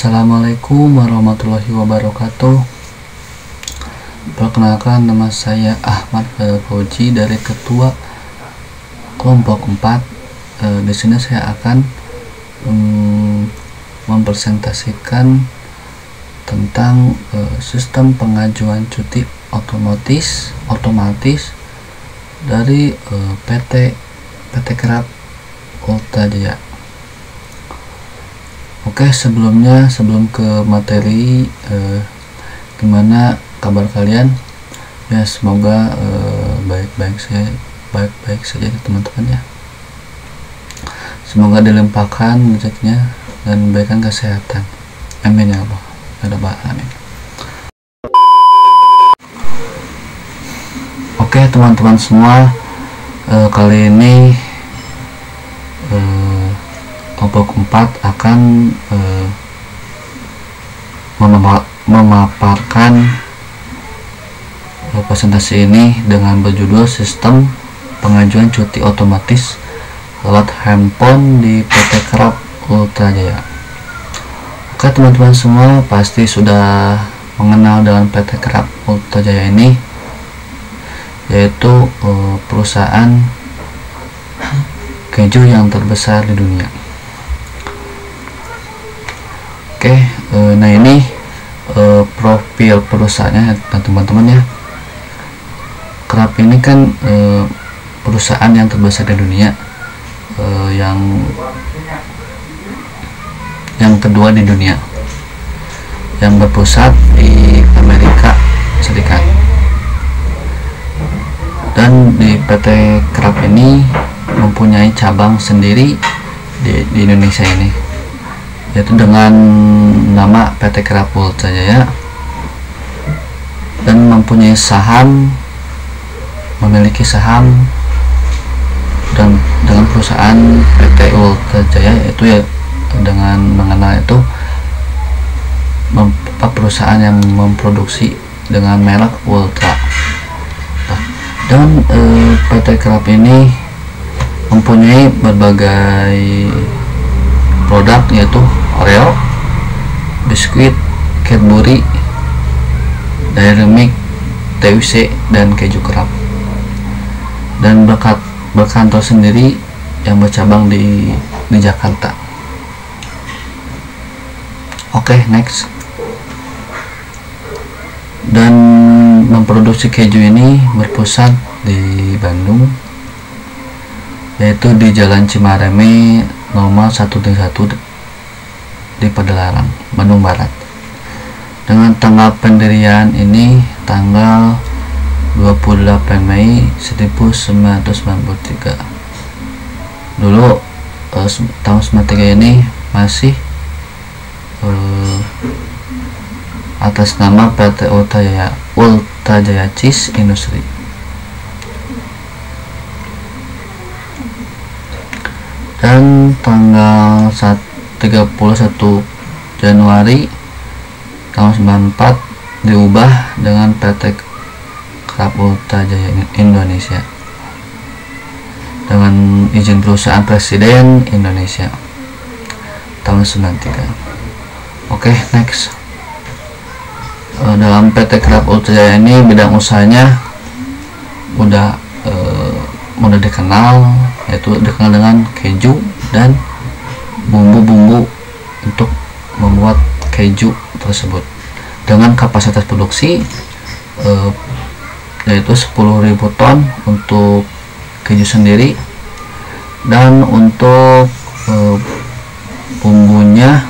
Assalamualaikum warahmatullahi wabarakatuh. Perkenalkan, nama saya Ahmad Fauzi dari Ketua Kelompok 4. Di sini saya akan mempresentasikan tentang sistem pengajuan cuti otomatis dari PT Krab Ultra Jaya. Oke, sebelum ke materi, gimana kabar kalian? Ya, semoga baik-baik saja teman-teman ya. Semoga dilimpahkan rezekinya dan diberikan kesehatan. Amin ya Allah. Amin. Oke teman-teman semua, kali ini kelompok 4 akan memaparkan presentasi ini dengan berjudul Sistem Pengajuan Cuti Otomatis lewat Handphone di PT Krab Ultra Jaya. Oke teman-teman semua, pasti sudah mengenal dengan PT Krab Ultra Jaya ini, yaitu perusahaan keju yang terbesar di dunia. Oke, nah ini profil perusahaannya teman-teman ya. Krab ini kan perusahaan yang terbesar di dunia, yang kedua di dunia, yang berpusat di Amerika Serikat. Dan di PT Krab ini mempunyai cabang sendiri di Indonesia ini, yaitu dengan nama PT Krab Ultra Jaya, dan memiliki saham dan dengan perusahaan PT Ultra Jaya, yaitu ya dengan mengenal itu perusahaan yang memproduksi dengan merek Ultra. Dan PT Krab ini mempunyai berbagai produk, yaitu Oreo, biskuit, Cadbury, Dairy Milk, TWC, dan keju Krab. Dan berkantor sendiri yang bercabang di Jakarta. Oke, next. Dan memproduksi keju ini berpusat di Bandung, yaitu di Jalan Cimareme nomor 131 di Padalarang, Bandung Barat. Dengan tanggal pendirian ini tanggal 28 Mei 1993. Dulu tahun 93 ini masih atas nama PT Ultra Jaya Cheese Industry. Dan tanggal 31 Januari tahun 94 diubah dengan PT Krab Ultra Jaya Indonesia dengan izin perusahaan Presiden Indonesia tahun 93. Oke, next. Dalam PT Krab Ultra Jaya ini bidang usahanya udah dikenal, yaitu dikenal dengan keju dan bumbu-bumbu untuk membuat keju tersebut, dengan kapasitas produksi yaitu 10.000 ton untuk keju sendiri, dan untuk bumbunya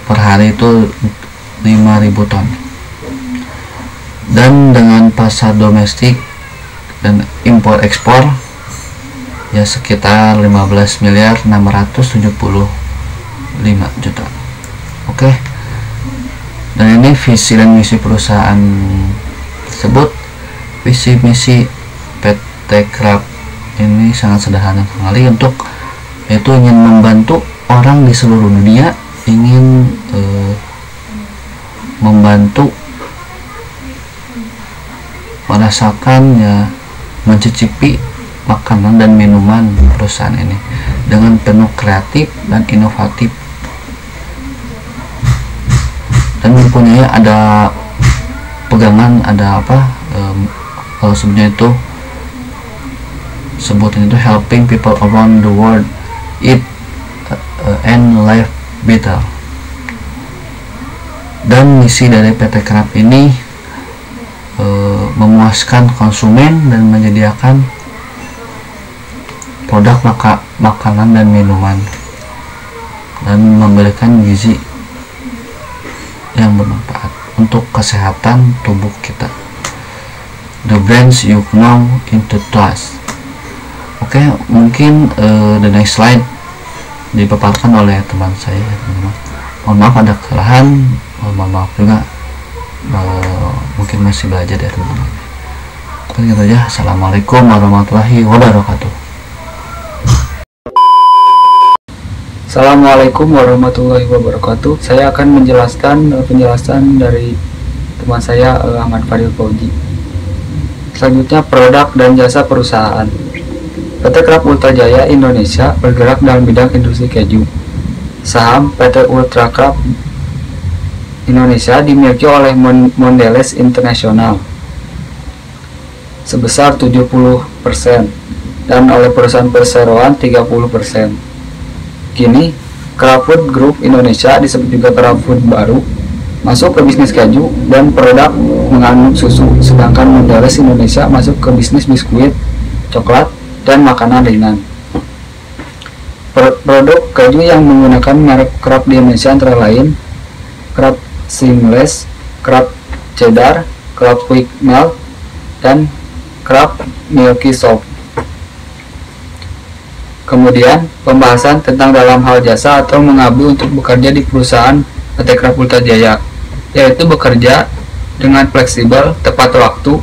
per hari itu 5.000 ton. Dan dengan pasar domestik dan impor ekspor ya sekitar 15.675 juta. Oke. Dan ini visi dan misi perusahaan tersebut. Visi misi PT Krab ini sangat sederhana sekali, yaitu ingin membantu orang di seluruh dunia, ingin membantu merasakan ya, mencicipi makanan dan minuman perusahaan ini dengan penuh kreatif dan inovatif. mempunyai ada pegangan, ada apa, kalau sebenarnya itu sebutan itu helping people around the world eat and live better. Dan misi dari PT Krab ini memuaskan konsumen dan menyediakan produk makanan dan minuman dan memberikan gizi yang bermanfaat untuk kesehatan tubuh kita. The brands you know into trust. Oke, mungkin the next slide dipaparkan oleh teman saya, teman-teman. Mohon maaf ada kesalahan, mohon maaf juga, mungkin masih belajar ya teman-teman. Gitu aja. Assalamualaikum warahmatullahi wabarakatuh. Assalamualaikum warahmatullahi wabarakatuh. Saya akan menjelaskan penjelasan dari teman saya Ahmad Fadil Fauji. Selanjutnya, produk dan jasa perusahaan. PT Krab Ultra Jaya Indonesia bergerak dalam bidang industri keju. Saham PT Ultra Krab Indonesia dimiliki oleh Mondelez International sebesar 70% dan oleh perusahaan perseroan 30%. Kini, Krab Food Group Indonesia, disebut juga Krab Food baru, masuk ke bisnis keju dan produk mengandung susu, sedangkan Mondelez Indonesia masuk ke bisnis biskuit, coklat, dan makanan ringan. Produk keju yang menggunakan merek Krab di Indonesia antara lain Krab Seamless, Krab Cheddar, Krab Quick Melt, dan Krab Milky Soft. Kemudian, pembahasan tentang dalam hal jasa atau mengabdi untuk bekerja di perusahaan PT Krab Ultra Jaya, yaitu bekerja dengan fleksibel, tepat waktu,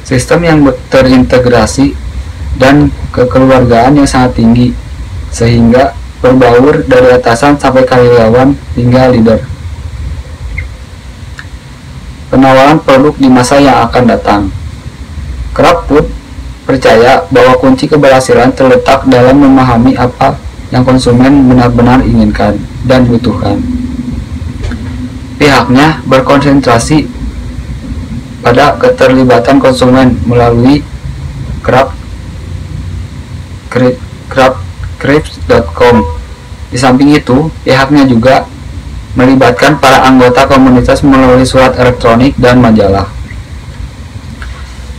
sistem yang terintegrasi, dan kekeluargaan yang sangat tinggi, sehingga berbaur dari atasan sampai karyawan hingga leader. Penawaran produk di masa yang akan datang. Krab Food percaya bahwa kunci keberhasilan terletak dalam memahami apa yang konsumen benar-benar inginkan dan butuhkan. Pihaknya berkonsentrasi pada keterlibatan konsumen melalui crabs.com. Di samping itu, pihaknya juga melibatkan para anggota komunitas melalui surat elektronik dan majalah.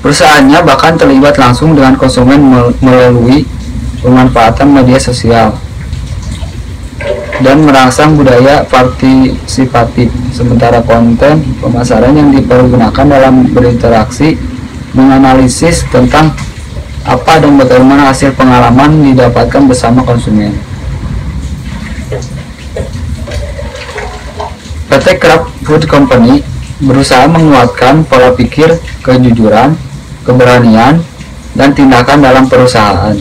Perusahaannya bahkan terlibat langsung dengan konsumen melalui pemanfaatan media sosial dan merangsang budaya partisipatif, sementara konten pemasaran yang dipergunakan dalam berinteraksi menganalisis tentang apa dan bagaimana hasil pengalaman didapatkan bersama konsumen. PT Krab Food Company berusaha menguatkan pola pikir, kejujuran, keberanian, dan tindakan dalam perusahaan.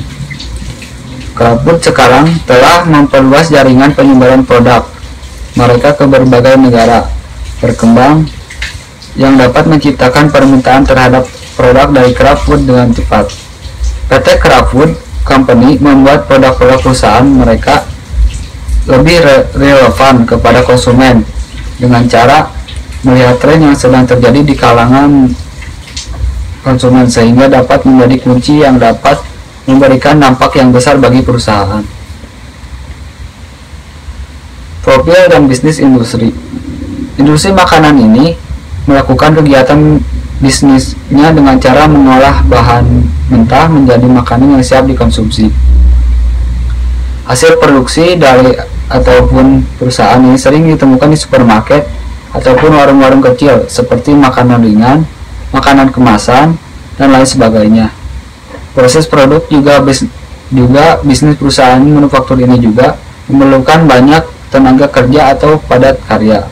Krab Food sekarang telah memperluas jaringan penyebaran produk mereka ke berbagai negara berkembang yang dapat menciptakan permintaan terhadap produk dari Krab Food dengan cepat. PT Krab Food Company membuat produk-produk perusahaan mereka lebih relevan kepada konsumen dengan cara melihat tren yang sedang terjadi di kalangan konsumen, sehingga dapat menjadi kunci yang dapat memberikan dampak yang besar bagi perusahaan. Profil dan bisnis industri. Industri makanan ini melakukan kegiatan bisnisnya dengan cara mengolah bahan mentah menjadi makanan yang siap dikonsumsi. Hasil produksi dari ataupun perusahaan ini sering ditemukan di supermarket ataupun warung-warung kecil seperti makanan ringan, makanan kemasan, dan lain sebagainya. Proses produk juga bisnis perusahaan manufaktur ini juga memerlukan banyak tenaga kerja atau padat karya,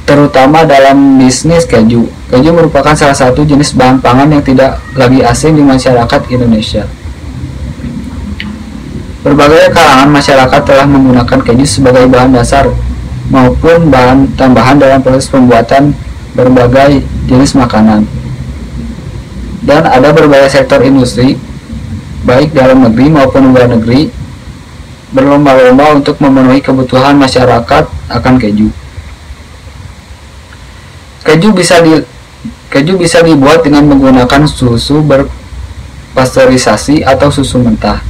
terutama dalam bisnis keju. Keju merupakan salah satu jenis bahan pangan yang tidak lagi asing di masyarakat Indonesia. Berbagai kalangan masyarakat telah menggunakan keju sebagai bahan dasar maupun bahan tambahan dalam proses pembuatan berbagai jenis makanan. Dan ada berbagai sektor industri, baik dalam negeri maupun luar negeri, berlomba-lomba untuk memenuhi kebutuhan masyarakat akan keju. Keju bisa dibuat dengan menggunakan susu berpasteurisasi atau susu mentah.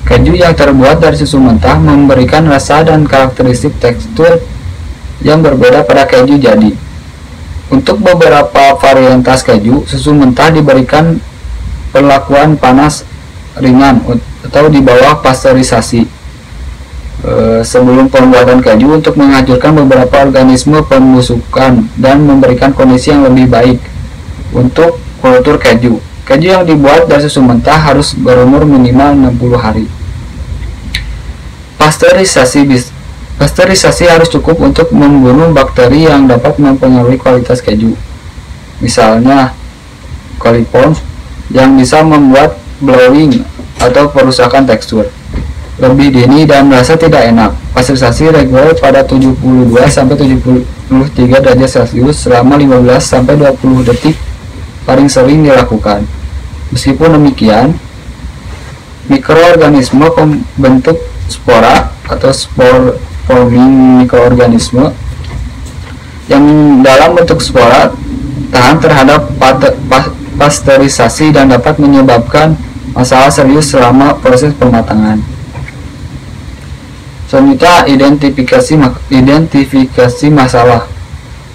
Keju yang terbuat dari susu mentah memberikan rasa dan karakteristik tekstur yang berbeda pada keju jadi. Untuk beberapa varietas keju, susu mentah diberikan perlakuan panas ringan atau di bawah pasteurisasi sebelum pembuatan keju untuk menghancurkan beberapa organisme pembusukan dan memberikan kondisi yang lebih baik untuk kultur keju. Keju yang dibuat dari susu mentah harus berumur minimal 60 hari. Pasteurisasi harus cukup untuk membunuh bakteri yang dapat mempengaruhi kualitas keju. Misalnya, coliform yang bisa membuat blowing atau perusakan tekstur lebih dini dan merasa tidak enak. Pasteurisasi reguler pada 72-73 derajat Celcius selama 15-20 detik paling sering dilakukan. Meskipun demikian, mikroorganisme pembentuk spora atau spore forming mikroorganisme yang dalam bentuk spora tahan terhadap pasteurisasi dan dapat menyebabkan masalah serius selama proses pematangan. Selanjutnya, identifikasi masalah.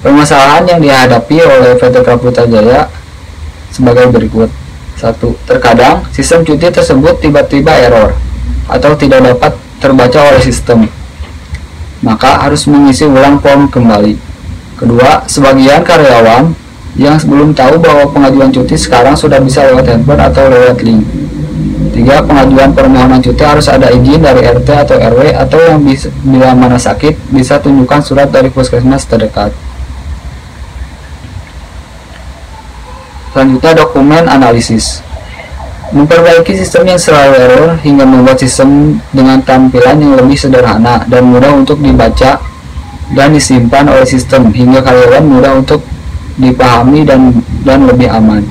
Permasalahan yang dihadapi oleh PT Krab Putrajaya sebagai berikut. 1. Terkadang sistem cuti tersebut tiba-tiba error atau tidak dapat terbaca oleh sistem, maka harus mengisi ulang form kembali. Kedua, sebagian karyawan yang belum tahu bahwa pengajuan cuti sekarang sudah bisa lewat handphone atau lewat link. 3. Pengajuan permohonan cuti harus ada izin dari RT atau RW, atau yang bila mana sakit bisa tunjukkan surat dari puskesmas terdekat. Selanjutnya, dokumen analisis. Memperbaiki sistem yang selalu error hingga membuat sistem dengan tampilan yang lebih sederhana dan mudah untuk dibaca dan disimpan oleh sistem, hingga karyawan mudah untuk dipahami dan lebih aman.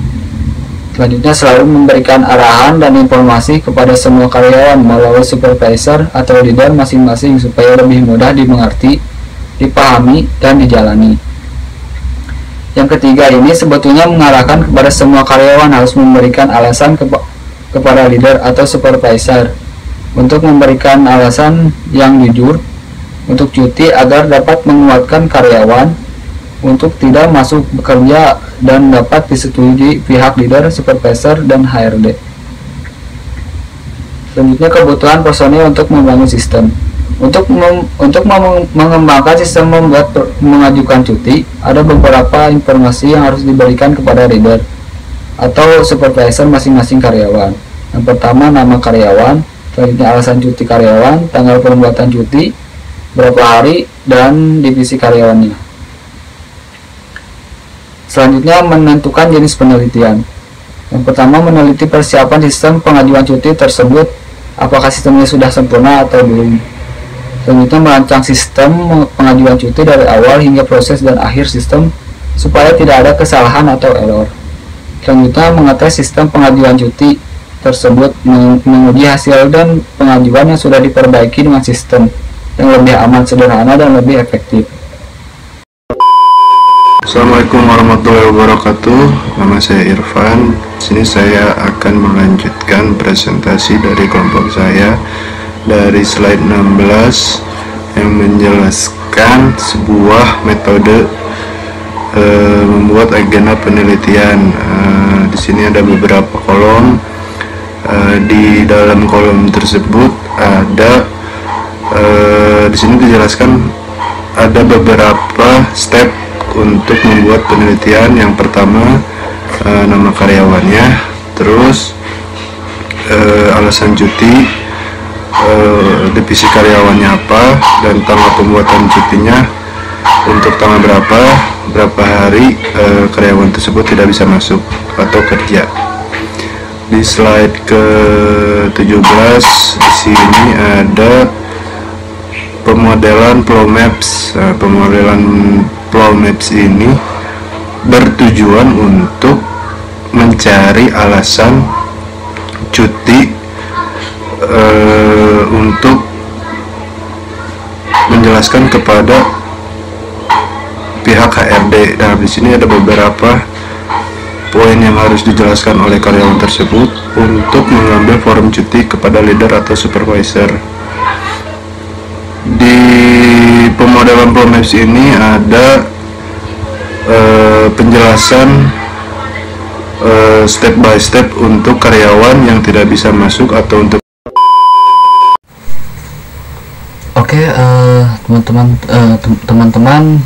Selanjutnya, selalu memberikan arahan dan informasi kepada semua karyawan melalui supervisor atau leader masing-masing supaya lebih mudah dimengerti, dipahami, dan dijalani. Yang ketiga ini sebetulnya mengarahkan kepada semua karyawan harus memberikan alasan kepada leader atau supervisor untuk memberikan alasan yang jujur untuk cuti agar dapat menguatkan karyawan untuk tidak masuk bekerja dan dapat disetujui pihak leader, supervisor, dan HRD. Selanjutnya, kebutuhan personil untuk membangun sistem. Untuk mengembangkan sistem mengajukan cuti, ada beberapa informasi yang harus diberikan kepada leader atau supervisor masing-masing karyawan. Yang pertama, nama karyawan, selanjutnya alasan cuti karyawan, tanggal pembuatan cuti, berapa hari, dan divisi karyawannya. Selanjutnya, menentukan jenis penelitian. Yang pertama, meneliti persiapan sistem pengajuan cuti tersebut, apakah sistemnya sudah sempurna atau belum. Selanjutnya, merancang sistem pengajuan cuti dari awal hingga proses dan akhir sistem supaya tidak ada kesalahan atau error. Selanjutnya, mengetes sistem pengajuan cuti tersebut, menguji hasil dan pengajuan yang sudah diperbaiki dengan sistem yang lebih aman, sederhana, dan lebih efektif. Assalamualaikum warahmatullahi wabarakatuh. Nama saya Irfan. Di sini saya akan melanjutkan presentasi dari kelompok saya dari slide 16 yang menjelaskan sebuah metode membuat agenda penelitian. Di sini ada beberapa kolom. Di dalam kolom tersebut ada di sini dijelaskan ada beberapa step untuk membuat penelitian. Yang pertama, nama karyawannya, terus alasan cuti, divisi karyawannya apa, dan tanggal pembuatan cutinya untuk tanggal berapa hari karyawan tersebut tidak bisa masuk atau kerja. Di slide ke-17 di sini ada pemodelan flow maps. Pemodelan flow maps ini bertujuan untuk mencari alasan cuti untuk menjelaskan kepada pihak pihak HRD. Nah, di sini ada beberapa poin yang harus dijelaskan oleh karyawan tersebut untuk mengambil form cuti kepada leader atau supervisor. Di pemodelan Flow Maps ini ada penjelasan step by step untuk karyawan yang tidak bisa masuk atau untuk teman-teman,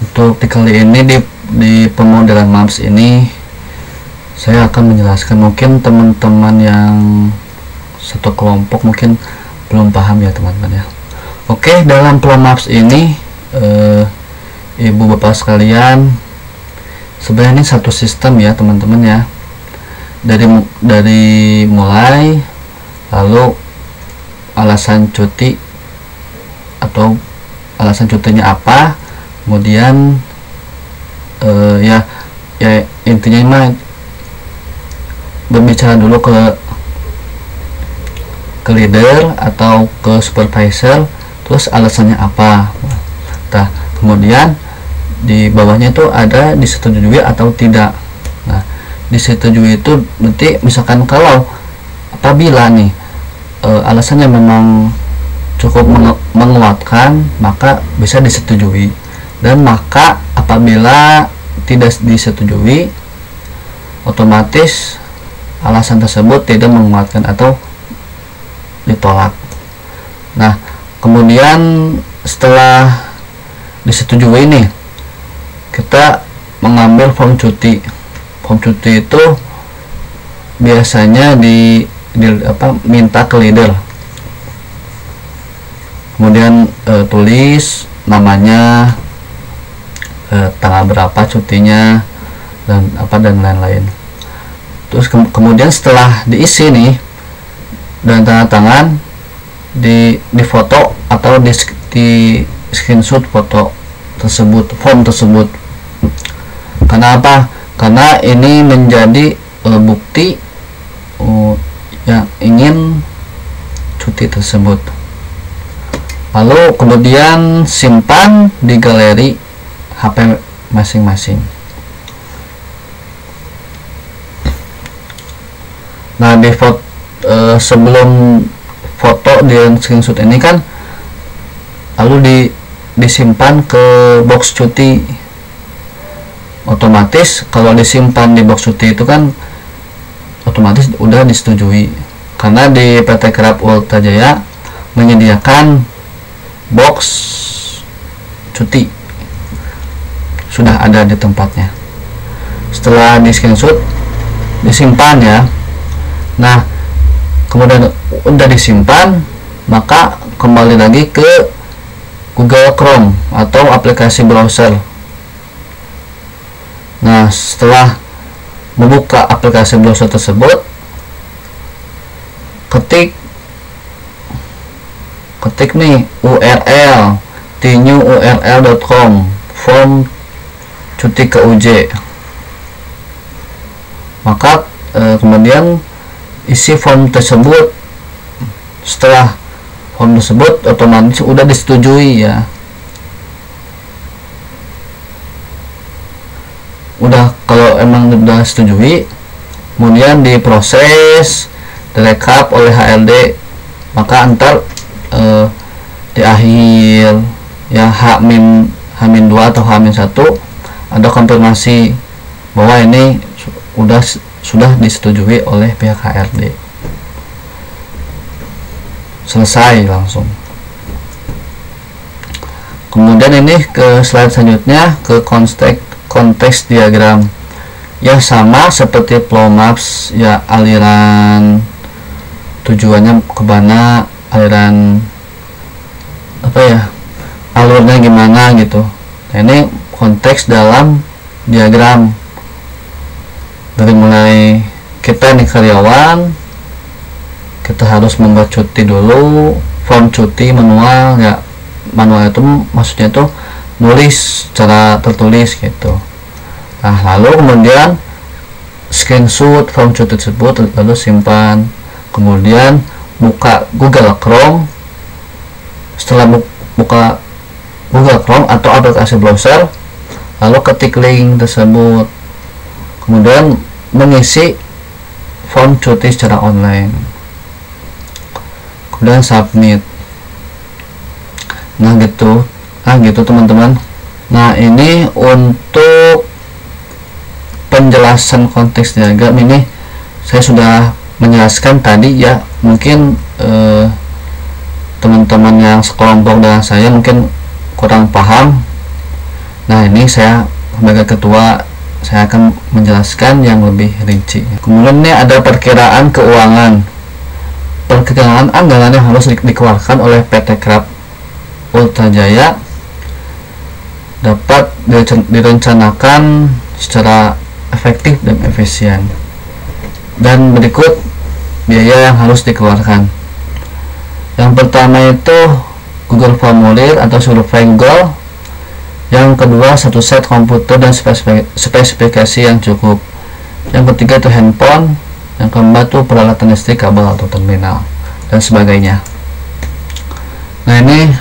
untuk di kali ini di pemodelan maps ini saya akan menjelaskan, mungkin teman-teman yang satu kelompok mungkin belum paham ya teman-teman ya. Oke, dalam flow maps ini ibu bapak sekalian, sebenarnya ini satu sistem ya teman-teman ya, dari mulai lalu alasan cuti atau alasan cutinya apa, kemudian ya intinya mah berbicara dulu ke leader atau ke supervisor, terus alasannya apa. Nah, kemudian di bawahnya itu ada disetujui atau tidak. Nah, disetujui itu nanti misalkan kalau apabila nih alasannya memang cukup menguatkan, maka bisa disetujui, dan maka apabila tidak disetujui, otomatis alasan tersebut tidak menguatkan atau ditolak. Nah, kemudian setelah disetujui ini, kita mengambil form cuti. Form cuti itu biasanya minta ke leader, kemudian tulis namanya, tanggal berapa cutinya, dan lain-lain. Terus kemudian setelah diisi nih dan tanda tangan, di foto atau di screenshot foto tersebut, form tersebut. Karena apa? Karena ini menjadi bukti yang ingin cuti tersebut. Lalu kemudian simpan di galeri HP masing-masing. Nah, di foto sebelum foto di screenshot ini kan lalu disimpan ke box cuti. Otomatis kalau disimpan di box cuti itu kan otomatis udah disetujui, karena di PT Kerap Ultra Jaya menyediakan box cuti, sudah ada di tempatnya. Setelah di screenshot disimpan ya. Nah, kemudian udah disimpan, maka kembali lagi ke Google Chrome atau aplikasi browser. Nah, setelah membuka aplikasi browser tersebut, ketik nih URL tnewurl.com form cuti ke UJ, maka kemudian isi form tersebut. Setelah form tersebut otomatis udah disetujui ya, udah, kalau emang udah setujui, kemudian diproses, direkap oleh HRD, maka antar di akhir ya H-2 atau H-1 ada konfirmasi bahwa ini sudah disetujui oleh pihak HRD. Selesai langsung. Kemudian ini ke slide selanjutnya, ke konteks diagram. Ya sama seperti flow maps ya, aliran tujuannya ke mana, aliran alurnya gimana gitu. Nah, ini konteks dalam diagram. Dari mulai kita nih karyawan, kita harus membuat cuti dulu, form cuti manual ya. Manual itu maksudnya tuh nulis secara tertulis gitu. Nah, lalu kemudian screenshot form cuti tersebut, lalu simpan, kemudian buka Google Chrome. Setelah buka Google Chrome atau aplikasi browser, lalu ketik link tersebut, kemudian mengisi form cuti secara online, kemudian submit. Nah gitu teman-teman. Nah ini untuk penjelasan konteks diagram ini saya sudah menjelaskan tadi ya. Mungkin teman-teman yang sekelompok dengan saya mungkin kurang paham. Nah ini saya sebagai ketua, saya akan menjelaskan yang lebih rinci. Kemudian ini ada perkiraan keuangan. Perkiraan anggaran yang harus dikeluarkan oleh PT Krab Ultra Jaya dapat direncanakan secara efektif dan efisien. Dan berikut biaya yang harus dikeluarkan. Yang pertama itu Google Formulir atau survei Google. Yang kedua satu set komputer dan spesifikasi yang cukup. Yang ketiga itu handphone. Yang keempat itu peralatan listrik, kabel atau terminal dan sebagainya. Nah ini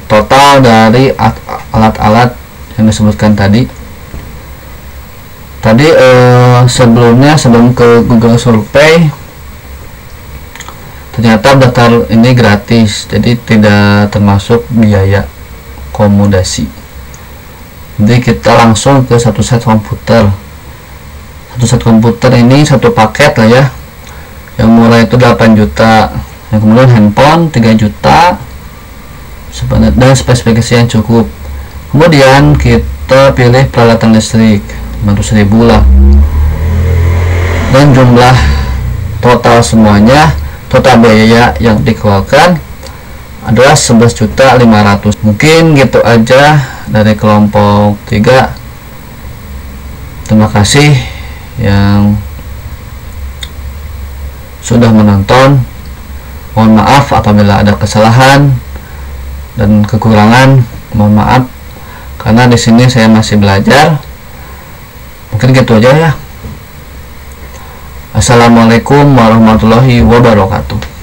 total dari alat-alat yang disebutkan tadi. Sebelum ke Google Survey, ternyata daftar ini gratis, jadi tidak termasuk biaya akomodasi. Jadi kita langsung ke satu set komputer. Satu set komputer ini satu paket lah ya. Yang murah itu 8 juta. Yang kemudian handphone 3 juta dan spesifikasi yang cukup. Kemudian kita pilih peralatan listrik 500.000 lah. Dan jumlah total semuanya, total biaya yang dikeluarkan adalah 11.500.000. Mungkin gitu aja dari kelompok 3. Terima kasih yang sudah menonton. Mohon maaf apabila ada kesalahan dan kekurangan. Mohon maaf karena di sini saya masih belajar. Mungkin gitu aja ya. Assalamualaikum warahmatullahi wabarakatuh.